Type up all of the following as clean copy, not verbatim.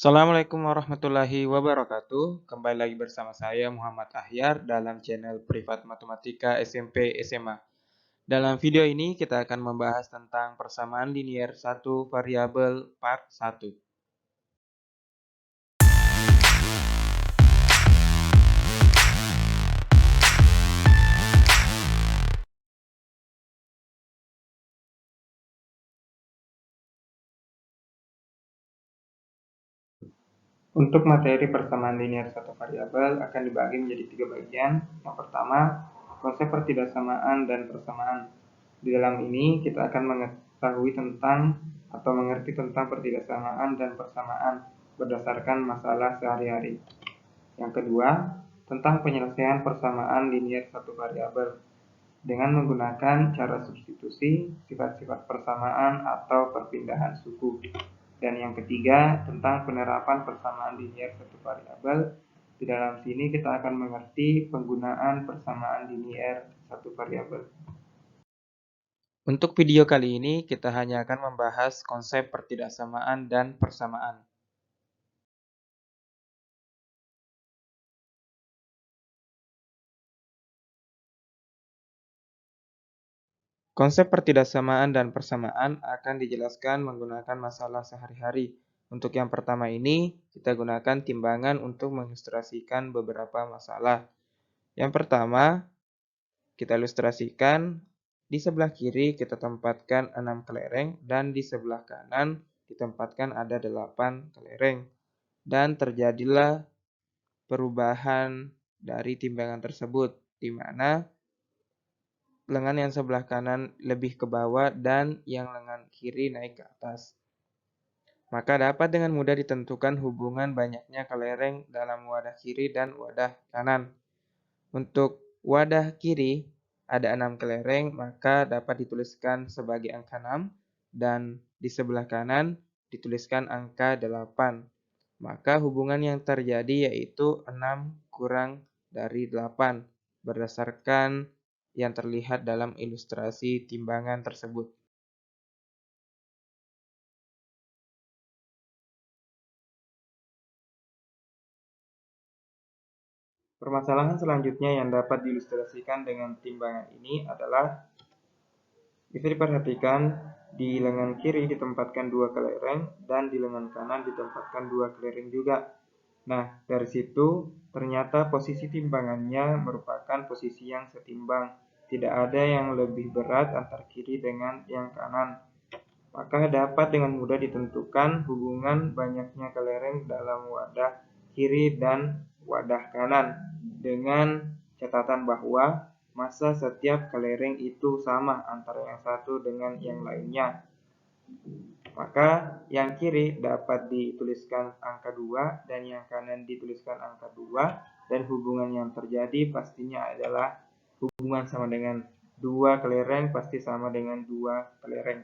Assalamualaikum warahmatullahi wabarakatuh. Kembali lagi bersama saya Muhammad Ahyar dalam channel Privat Matematika SMP SMA. Dalam video ini kita akan membahas tentang persamaan linier satu variabel part 1. Untuk materi persamaan linier satu variabel akan dibagi menjadi 3 bagian. Yang pertama, konsep pertidaksamaan dan persamaan. Di dalam ini kita akan mengetahui tentang atau mengerti tentang pertidaksamaan dan persamaan berdasarkan masalah sehari-hari. Yang kedua, tentang penyelesaian persamaan linier satu variabel dengan menggunakan cara substitusi, sifat-sifat persamaan atau perpindahan suku. Dan yang ketiga, tentang penerapan persamaan linier satu variabel. Di dalam sini kita akan mengerti penggunaan persamaan linier satu variabel. Untuk video kali ini, kita hanya akan membahas konsep pertidaksamaan dan persamaan. Konsep pertidaksamaan dan persamaan akan dijelaskan menggunakan masalah sehari-hari. Untuk yang pertama ini, kita gunakan timbangan untuk mengilustrasikan beberapa masalah. Yang pertama, kita ilustrasikan di sebelah kiri kita tempatkan 6 kelereng dan di sebelah kanan ditempatkan ada 8 kelereng. Dan terjadilah perubahan dari timbangan tersebut, di mana lengan yang sebelah kanan lebih ke bawah dan yang lengan kiri naik ke atas. Maka dapat dengan mudah ditentukan hubungan banyaknya kelereng dalam wadah kiri dan wadah kanan. Untuk wadah kiri ada 6 kelereng, maka dapat dituliskan sebagai angka 6 dan di sebelah kanan dituliskan angka 8. Maka hubungan yang terjadi yaitu 6 kurang dari 8 berdasarkan yang terlihat dalam ilustrasi timbangan tersebut. Permasalahan selanjutnya yang dapat diilustrasikan dengan timbangan ini adalah bisa diperhatikan di lengan kiri ditempatkan 2 kelereng dan di lengan kanan ditempatkan 2 kelereng juga. Nah, dari situ ternyata posisi timbangannya merupakan posisi yang setimbang. Tidak ada yang lebih berat antara kiri dengan yang kanan. Maka dapat dengan mudah ditentukan hubungan banyaknya kelereng dalam wadah kiri dan wadah kanan dengan catatan bahwa massa setiap kelereng itu sama antara yang satu dengan yang lainnya. Maka yang kiri dapat dituliskan angka 2 dan yang kanan dituliskan angka 2 dan hubungan yang terjadi pastinya adalah hubungan sama dengan 2 kelereng pasti sama dengan 2 kelereng.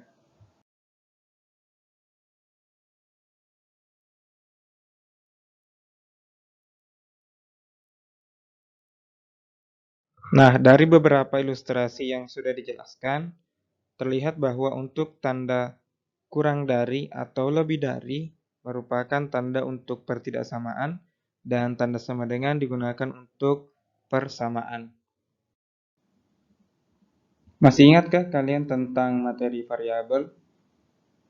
Nah, dari beberapa ilustrasi yang sudah dijelaskan, terlihat bahwa untuk tanda kurang dari atau lebih dari merupakan tanda untuk pertidaksamaan dan tanda sama dengan digunakan untuk persamaan. Masih ingatkah kalian tentang materi variabel?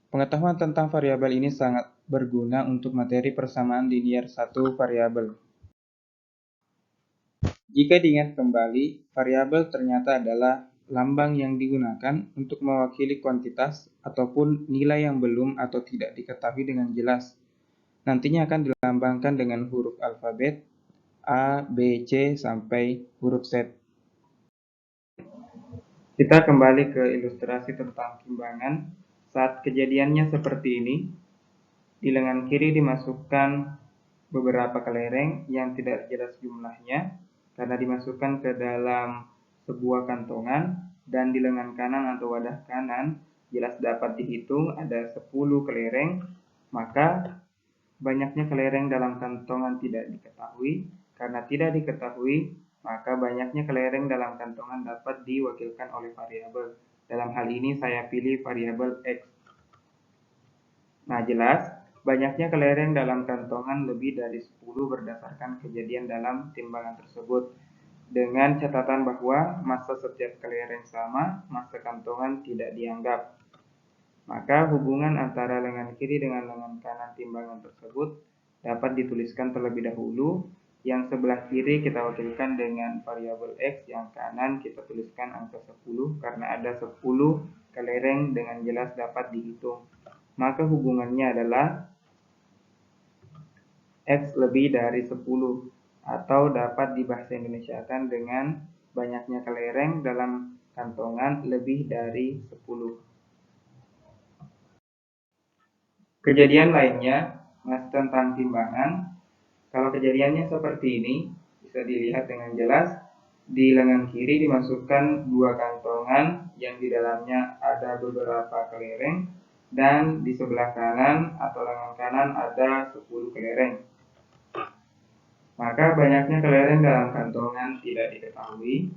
Pengetahuan tentang variabel ini sangat berguna untuk materi persamaan linier satu variabel. Jika diingat kembali, variabel ternyata adalah lambang yang digunakan untuk mewakili kuantitas ataupun nilai yang belum atau tidak diketahui dengan jelas. Nantinya akan dilambangkan dengan huruf alfabet A, B, C, sampai huruf Z. Kita kembali ke ilustrasi tentang timbangan. Saat kejadiannya seperti ini, di lengan kiri dimasukkan beberapa kelereng yang tidak jelas jumlahnya karena dimasukkan ke dalam sebuah kantongan, dan di lengan kanan atau wadah kanan jelas dapat dihitung ada 10 kelereng, maka banyaknya kelereng dalam kantongan tidak diketahui. Karena tidak diketahui, maka banyaknya kelereng dalam kantongan dapat diwakilkan oleh variabel. Dalam hal ini saya pilih variabel X. Nah, jelas Banyaknya kelereng dalam kantongan lebih dari 10 berdasarkan kejadian dalam timbangan tersebut, dengan catatan bahwa massa setiap kelereng sama, massa kantongan tidak dianggap. Maka hubungan antara lengan kiri dengan lengan kanan timbangan tersebut dapat dituliskan terlebih dahulu. Yang sebelah kiri kita wakilkan dengan variabel X, yang kanan kita tuliskan angka 10 karena ada 10 kelereng dengan jelas dapat dihitung. Maka hubungannya adalah X lebih dari 10 atau dapat dibahasa Indonesiakan dengan banyaknya kelereng dalam kantongan lebih dari 10. Kejadian lainnya masih tentang timbangan. Kalau kejadiannya seperti ini, bisa dilihat dengan jelas. Di lengan kiri dimasukkan 2 kantongan yang di dalamnya ada beberapa kelereng, dan di sebelah kanan atau lengan kanan ada 10 kelereng. Maka banyaknya kelereng dalam kantongan tidak diketahui.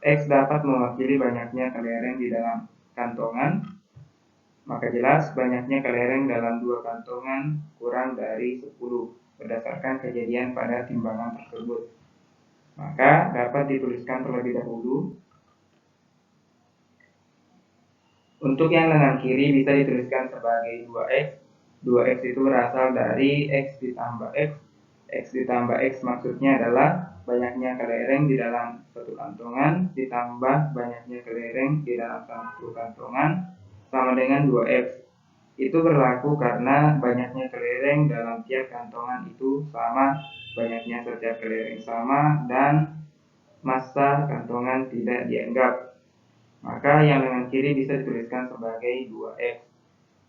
X dapat mewakili banyaknya kelereng di dalam kantongan. Maka jelas banyaknya kelereng dalam 2 kantongan kurang dari 10 berdasarkan kejadian pada timbangan tersebut. Maka dapat dituliskan terlebih dahulu. Untuk yang lengan kiri bisa dituliskan sebagai 2x. 2x itu berasal dari x ditambah x. X ditambah x maksudnya adalah banyaknya kelereng di dalam satu kantongan ditambah banyaknya kelereng di dalam satu kantongan sama dengan 2x. Itu berlaku karena banyaknya kelereng dalam tiap kantongan itu sama, banyaknya setiap kelereng sama, dan massa kantongan tidak dianggap. Maka yang lengan kiri bisa dituliskan sebagai 2x.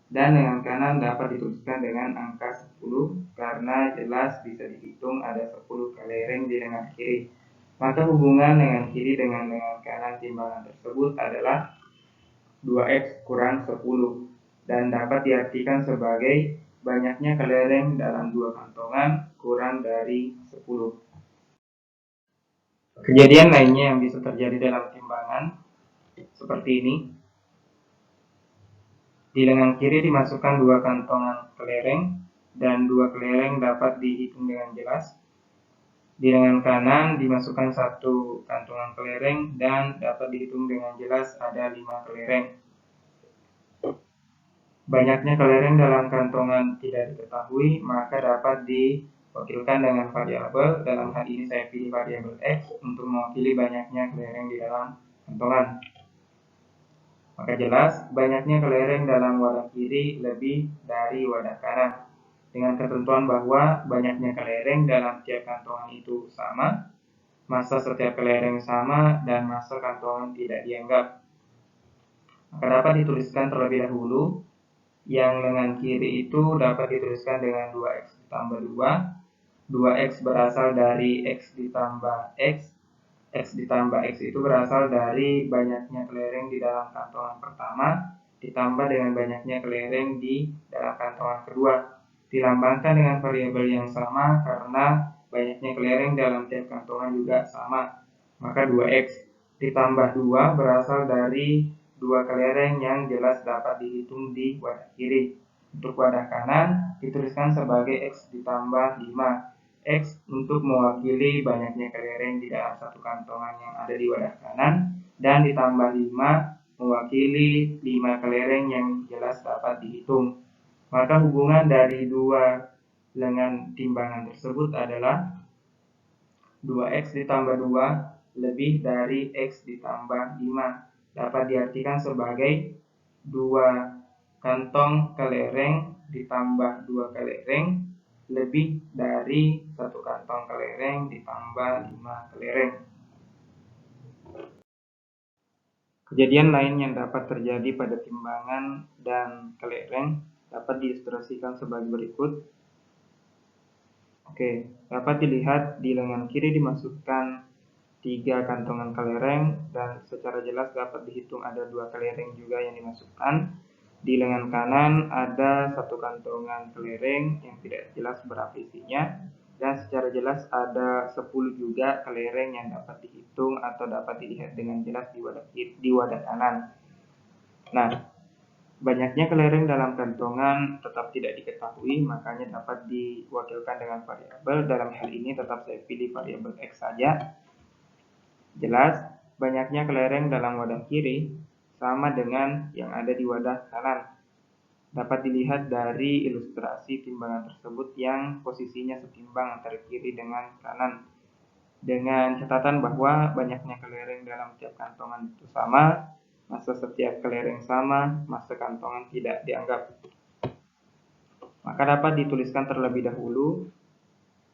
Dan lengan kanan dapat dituliskan dengan angka 10 karena jelas bisa dihitung ada 10 kelereng di lengan kiri. Maka hubungan lengan kiri dengan lengan kanan timbangan tersebut adalah 2x kurang 10 dan dapat diartikan sebagai banyaknya kelereng dalam 2 kantongan kurang dari 10. Kejadian lainnya yang bisa terjadi dalam timbangan seperti ini. Di lengan kiri dimasukkan 2 kantongan kelereng dan 2 kelereng dapat dihitung dengan jelas. Di lengan kanan dimasukkan 1 kantongan kelereng dan dapat dihitung dengan jelas ada 5 kelereng. Banyaknya kelereng dalam kantongan tidak diketahui, maka dapat diwakilkan dengan variabel. Dalam hal ini saya pilih variabel X untuk mewakili banyaknya kelereng di dalam kantongan. Maka jelas banyaknya kelereng dalam wadah kiri lebih dari wadah kanan, dengan ketentuan bahwa banyaknya kelereng dalam tiap kantongan itu sama, massa setiap kelereng sama, dan massa kantongan tidak dianggap. Maka dapat dituliskan terlebih dahulu. Yang lengan kiri itu dapat dituliskan dengan 2x ditambah 2. 2x berasal dari x ditambah x. X ditambah x itu berasal dari banyaknya kelereng di dalam kantongan pertama ditambah dengan banyaknya kelereng di dalam kantongan kedua. Dilambangkan dengan variabel yang sama karena banyaknya kelereng dalam tiap kantongan juga sama. Maka 2x ditambah 2 berasal dari 2 kelereng yang jelas dapat dihitung di wadah kiri. Untuk wadah kanan dituliskan sebagai x ditambah 5. X untuk mewakili banyaknya kelereng di dalam satu kantongan yang ada di wadah kanan, dan ditambah 5 mewakili 5 kelereng yang jelas dapat dihitung. Maka hubungan dari 2 lengan timbangan tersebut adalah 2x ditambah 2 lebih dari x ditambah 5. Dapat diartikan sebagai 2 kantong kelereng ditambah 2 kelereng lebih dari 1 kantong kelereng ditambah 5 kelereng. Kejadian lain yang dapat terjadi pada timbangan dan kelereng dapat diilustrasikan sebagai berikut. Oke, dapat dilihat di lengan kiri dimasukkan 3 kantongan kelereng dan secara jelas dapat dihitung ada 2 kelereng juga yang dimasukkan. Di lengan kanan ada 1 kantongan kelereng yang tidak jelas berapa isinya, dan secara jelas ada 10 juga kelereng yang dapat dihitung atau dapat dilihat dengan jelas di wadah kanan. Nah, Banyaknya kelereng dalam kantongan tetap tidak diketahui, makanya dapat diwakilkan dengan variabel. Dalam hal ini tetap saya pilih variabel X saja. Jelas, banyaknya kelereng dalam wadah kiri sama dengan yang ada di wadah kanan. Dapat dilihat dari ilustrasi timbangan tersebut yang posisinya setimbang antara kiri dengan kanan. Dengan catatan bahwa banyaknya kelereng dalam tiap kantongan itu sama, masa setiap kelereng sama, masa kantongan tidak dianggap. Maka dapat dituliskan terlebih dahulu,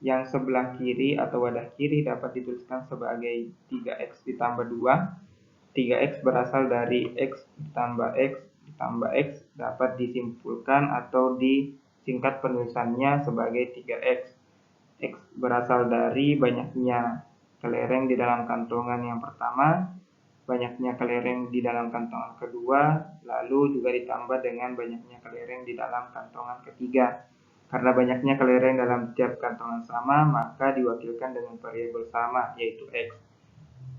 yang sebelah kiri atau wadah kiri dapat dituliskan sebagai 3x ditambah 2. 3x berasal dari x ditambah x dapat disimpulkan atau disingkat penulisannya sebagai 3x. X berasal dari banyaknya kelereng di dalam kantongan yang pertama, banyaknya kelereng di dalam kantongan kedua, lalu juga ditambah dengan banyaknya kelereng di dalam kantongan ketiga. Karena banyaknya kelereng dalam tiap kantongan sama, maka diwakilkan dengan variabel sama, yaitu X.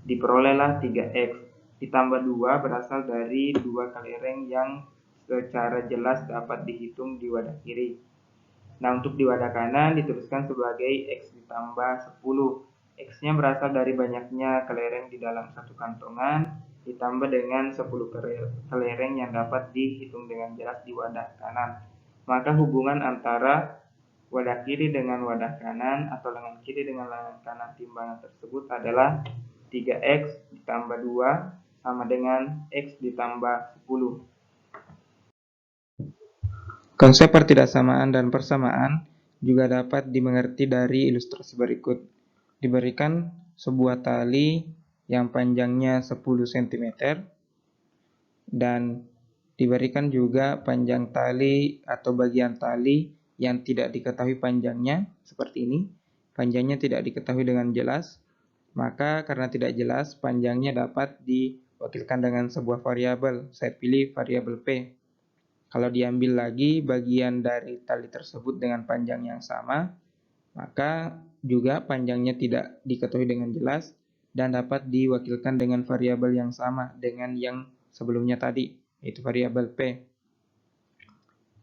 Diperolehlah 3X. Ditambah 2 berasal dari dua kelereng yang secara jelas dapat dihitung di wadah kiri. Nah, untuk di wadah kanan dituliskan sebagai X ditambah 10. X-nya berasal dari banyaknya kelereng di dalam satu kantongan, ditambah dengan 10 kelereng yang dapat dihitung dengan jelas di wadah kanan. Maka hubungan antara wadah kiri dengan wadah kanan atau lengan kiri dengan lengan kanan timbangan tersebut adalah 3X ditambah 2 sama dengan X ditambah 10. Konsep pertidaksamaan dan persamaan juga dapat dimengerti dari ilustrasi berikut. Diberikan sebuah tali yang panjangnya 10 cm dan diberikan juga panjang tali atau bagian tali yang tidak diketahui panjangnya seperti ini. Panjangnya tidak diketahui dengan jelas, maka karena tidak jelas panjangnya dapat diwakilkan dengan sebuah variabel. Saya pilih variabel P. Kalau diambil lagi bagian dari tali tersebut dengan panjang yang sama, maka juga panjangnya tidak diketahui dengan jelas dan dapat diwakilkan dengan variabel yang sama dengan yang sebelumnya tadi, yaitu variabel P.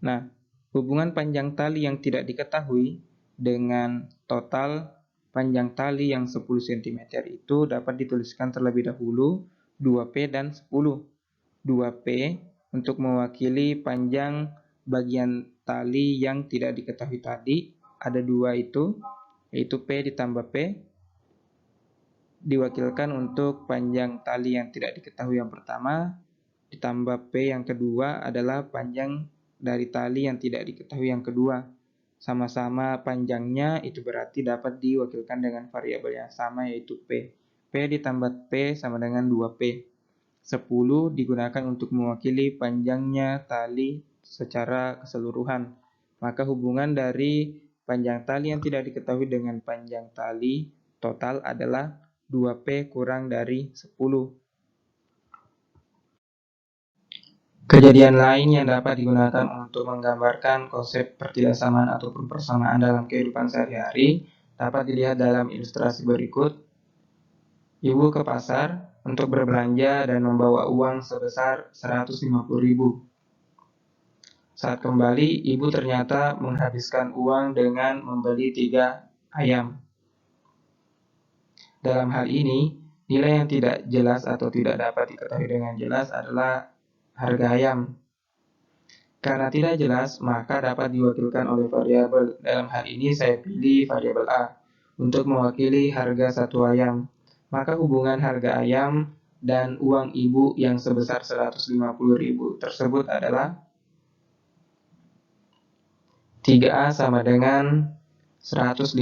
Nah, hubungan panjang tali yang tidak diketahui dengan total panjang tali yang 10 cm itu dapat dituliskan terlebih dahulu 2P dan 10. 2P untuk mewakili panjang bagian tali yang tidak diketahui tadi, ada dua itu, yaitu P ditambah P, diwakilkan untuk panjang tali yang tidak diketahui yang pertama, ditambah P yang kedua adalah panjang dari tali yang tidak diketahui yang kedua. Sama-sama panjangnya itu berarti dapat diwakilkan dengan variabel yang sama, yaitu P. P ditambah P sama dengan 2P. 10 digunakan untuk mewakili panjangnya tali secara keseluruhan. Maka hubungan dari panjang tali yang tidak diketahui dengan panjang tali total adalah 2P kurang dari 10. Kejadian lain yang dapat digunakan untuk menggambarkan konsep pertidaksamaan ataupun persamaan dalam kehidupan sehari-hari dapat dilihat dalam ilustrasi berikut. Ibu ke pasar untuk berbelanja dan membawa uang sebesar 150.000. Saat kembali, ibu ternyata menghabiskan uang dengan membeli 3 ayam. Dalam hal ini, nilai yang tidak jelas atau tidak dapat diketahui dengan jelas adalah harga ayam. Karena tidak jelas, maka dapat diwakilkan oleh variabel. Dalam hal ini saya pilih variabel A untuk mewakili harga satu ayam. Maka hubungan harga ayam dan uang ibu yang sebesar 150.000 tersebut adalah 3A sama dengan 150.000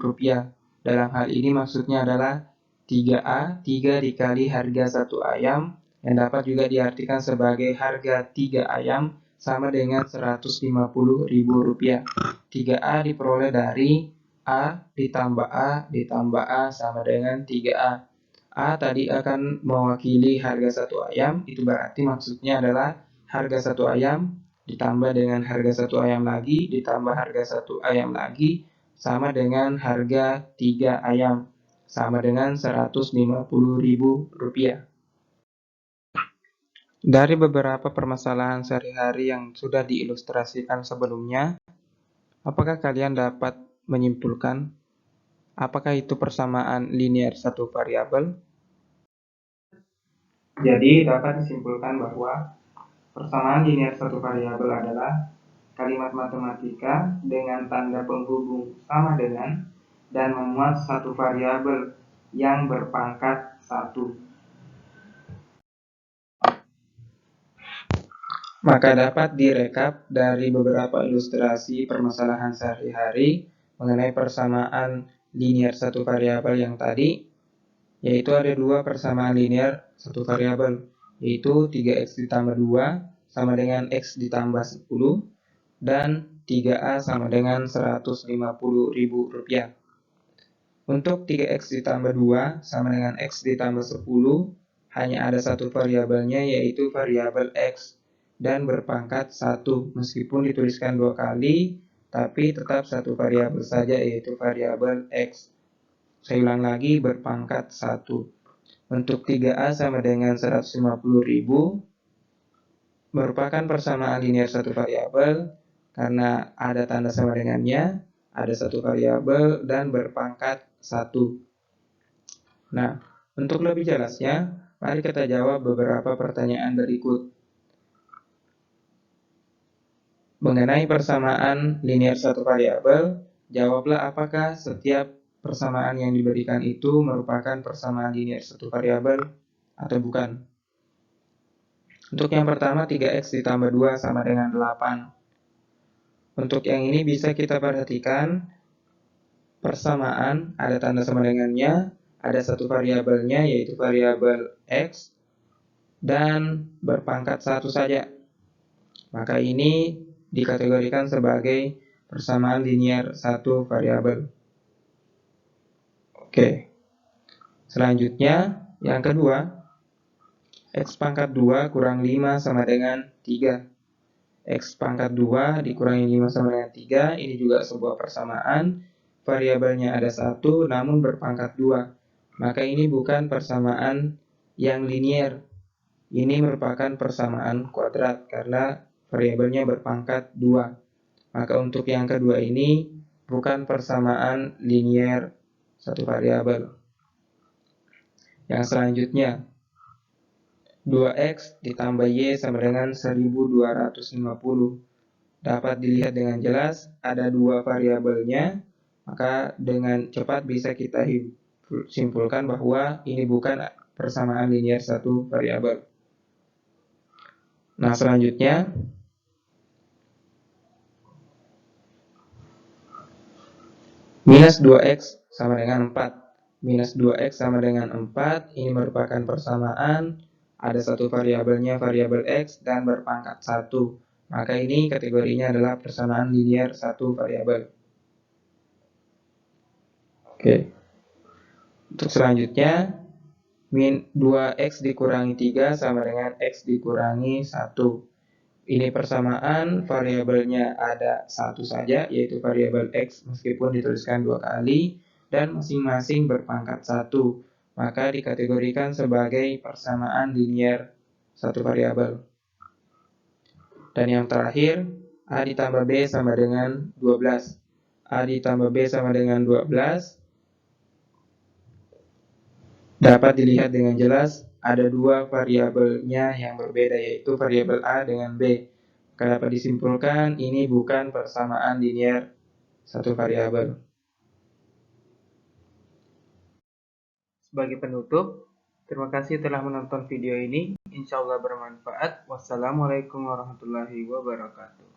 rupiah. Dalam hal ini maksudnya adalah 3A, 3 dikali harga satu ayam, yang dapat juga diartikan sebagai harga 3 ayam sama dengan 150.000 rupiah. 3A diperoleh dari A ditambah A sama dengan 3A. A tadi akan mewakili harga satu ayam, itu berarti maksudnya adalah harga satu ayam ditambah dengan harga satu ayam lagi, ditambah harga satu ayam lagi, sama dengan harga 3 ayam, sama dengan 150.000 rupiah. Dari beberapa permasalahan sehari-hari yang sudah diilustrasikan sebelumnya, apakah kalian dapat menyimpulkan apakah itu persamaan linear satu variabel? Jadi dapat disimpulkan bahwa persamaan linear satu variabel adalah kalimat matematika dengan tanda penghubung sama dengan dan memuat satu variabel yang berpangkat 1. Maka dapat direkap dari beberapa ilustrasi permasalahan sehari-hari mengenai persamaan linear satu variabel yang tadi, yaitu ada dua persamaan linear satu variabel, yaitu 3x ditambah 2 sama dengan x ditambah 10 dan 3a sama dengan Rp150.000. Untuk 3x ditambah 2 sama dengan x ditambah 10, hanya ada satu variabelnya, yaitu variabel x, dan berpangkat 1, meskipun dituliskan dua kali, tapi tetap satu variabel saja, yaitu variabel x. Saya ulang lagi, berpangkat 1. Untuk 3a sama dengan 150.000, merupakan persamaan linear satu variabel, karena ada tanda sama dengannya, ada satu variabel, dan berpangkat 1. Nah, untuk lebih jelasnya, mari kita jawab beberapa pertanyaan berikut. Mengenai persamaan linear satu variabel, jawablah apakah setiap persamaan yang diberikan itu merupakan persamaan linear satu variabel atau bukan. Untuk yang pertama, 3x ditambah 2 sama dengan 8. Untuk yang ini bisa kita perhatikan persamaan, ada tanda sama dengannya, ada satu variabelnya yaitu variabel x, dan berpangkat 1 saja. Maka ini dikategorikan sebagai persamaan linear satu variabel. Oke. Selanjutnya, yang kedua, x pangkat 2 kurang 5 sama dengan 3. X pangkat 2 dikurangi 5 sama dengan 3, ini juga sebuah persamaan. Variabelnya ada 1, namun berpangkat 2. Maka ini bukan persamaan yang linear. Ini merupakan persamaan kuadrat, karena variabelnya berpangkat 2. Maka untuk yang kedua ini bukan persamaan linear satu variabel. Yang selanjutnya, 2x ditambah y sama dengan 1250. Dapat dilihat dengan jelas ada dua variabelnya, maka dengan cepat bisa kita simpulkan bahwa ini bukan persamaan linear satu variabel. Nah, selanjutnya, minus 2x sama dengan 4. Minus 2x sama dengan 4, ini merupakan persamaan, ada satu variabelnya variabel x dan berpangkat 1. Maka ini kategorinya adalah persamaan linear satu variabel. Oke. Untuk selanjutnya, 2x dikurangi 3 sama dengan x dikurangi 1. Ini persamaan, variabelnya ada satu saja, yaitu variabel x, meskipun dituliskan dua kali, dan masing-masing berpangkat 1. Maka dikategorikan sebagai persamaan linear satu variabel. Dan yang terakhir, a ditambah b sama dengan 12. A ditambah b sama dengan 12. Dapat dilihat dengan jelas ada dua variabelnya yang berbeda, yaitu variabel a dengan b. Maka dapat disimpulkan ini bukan persamaan linear satu variabel. Sebagai penutup, terima kasih telah menonton video ini. Insya Allah bermanfaat. Wassalamualaikum warahmatullahi wabarakatuh.